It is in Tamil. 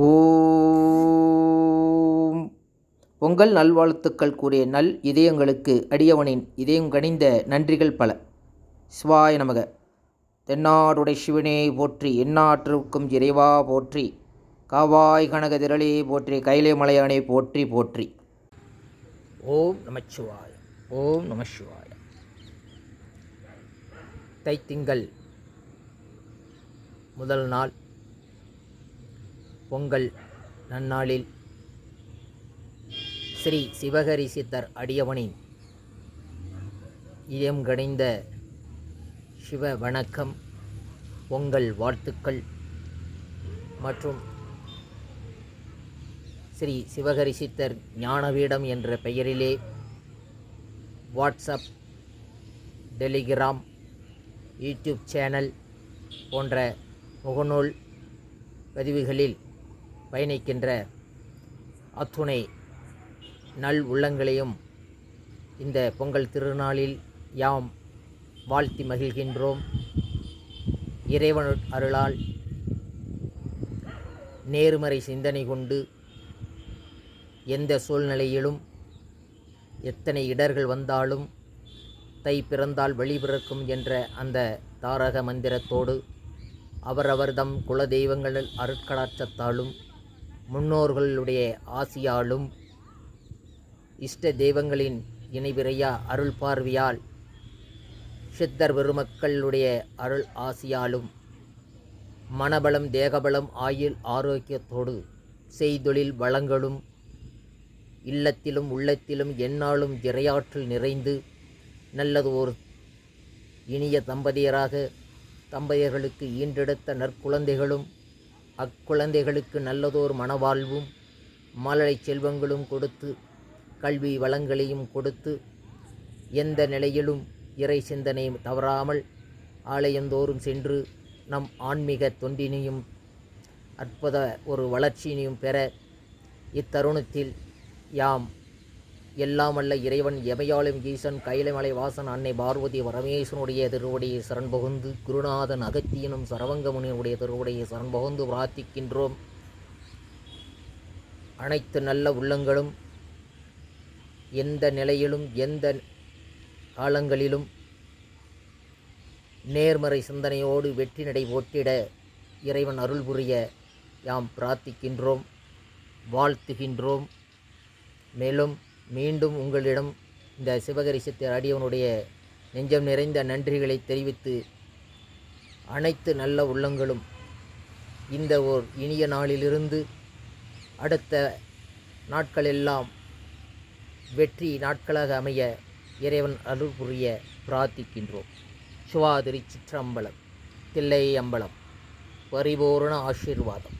ஓம் பொங்கல் நல்வாழ்த்துக்கள் கூறிய நல் இதயங்களுக்கு அடியவனின் இதயம் கனிந்த நன்றிகள் பல. சிவாய நமக. தென்னாடுடை சிவனே போற்றி, எந்நாட்டிற்கும் இறைவா போற்றி, காவாய் கனக திரளே போற்றி, கைலை மலையானே போற்றி போற்றி. ஓம் நமச்சிவாய. ஓம் நமசிவாய. தைத்திங்கள் முதல் நாள் பொங்கல் நன்னாளில் ஸ்ரீ சிவகரி சித்தர் அடியவனின் இதயம் கனிந்த சிவ வணக்கம், பொங்கல் வாழ்த்துக்கள் மற்றும் ஸ்ரீ சிவகரி சித்தர் ஞானபீடம் என்ற பெயரிலே வாட்ஸ்அப், டெலிகிராம், யூடியூப் சேனல் போன்ற முகநூல் பதிவுகளில் பயணிக்கின்ற அத்துணை நல் உள்ளங்களையும் இந்த பொங்கல் திருநாளில் யாம் வாழ்த்தி மகிழ்கின்றோம். இறைவன் அருளால் நேர்மறை சிந்தனை கொண்டு எந்த சூழ்நிலையிலும் எத்தனை இடர்கள் வந்தாலும் தை பிறந்தால் வழி பிறக்கும் என்ற அந்த தாரக மந்திரத்தோடு அவரவர்தம் குல தெய்வங்கள் அருட்கடாட்சத்தாலும் முன்னோர்களுடைய ஆசியாலும் இஷ்ட தெய்வங்களின் இணைபிறையா அருள் பார்வையால் சித்தர் பெருமக்களுடைய அருள் ஆசியாலும் மனபலம், தேகபலம், ஆயுள் ஆரோக்கியத்தோடு செய்தொழில் வளங்களும் இல்லத்திலும் உள்ளத்திலும் எந்நாளும் இறையாற்றல் நிறைந்து நல்லது ஒரு இனிய தம்பதியர்களுக்கு ஈன்றெடுத்த நற்குழந்தைகளும் அக்குழந்தைகளுக்கு நல்லதோர் மனவாழ்வும் மழலை செல்வங்களும் கொடுத்து கல்வி வளங்களையும் கொடுத்து எந்த நிலையிலும் இறை சிந்தனை தவறாமல் ஆலயந்தோறும் சென்று நம் ஆன்மீக தொண்டினையும் அற்புத ஒரு வளர்ச்சியினையும் பெற இத்தருணத்தில் யாம் எல்லாம் வல்ல இறைவன் எமையாளும் ஈசன் கைலைமலை வாசன் அன்னை பார்வதி பரமேஸ்வனுடைய திருவடியை சரண் புகுந்து குருநாதன் அகத்தியனும் சரவங்கமுனியுடைய திருவடியை சரண் புகுந்து பிரார்த்திக்கின்றோம். அனைத்து நல்ல உள்ளங்களும் எந்த நிலையிலும் எந்த காலங்களிலும் நேர்மறை சிந்தனையோடு வெற்றி நடை போட்டிட இறைவன் அருள் புரிய யாம் பிரார்த்திக்கின்றோம், வாழ்த்துகின்றோம். மேலும் மீண்டும் உங்களிடம் இந்த சிவகரி சித்தர் அடியவனுடைய நெஞ்சம் நிறைந்த நன்றிகளை தெரிவித்து அனைத்து நல்ல உள்ளங்களும் இந்த ஓர் இனிய நாளிலிருந்து அடுத்த நாட்களெல்லாம் வெற்றி நாட்களாக அமைய இறைவன் அருள் புரிய பிரார்த்திக்கின்றோம். சிவாதிரி சிற்றம்பலம், தில்லை அம்பலம், பரிபூர்ண ஆசீர்வாதம்.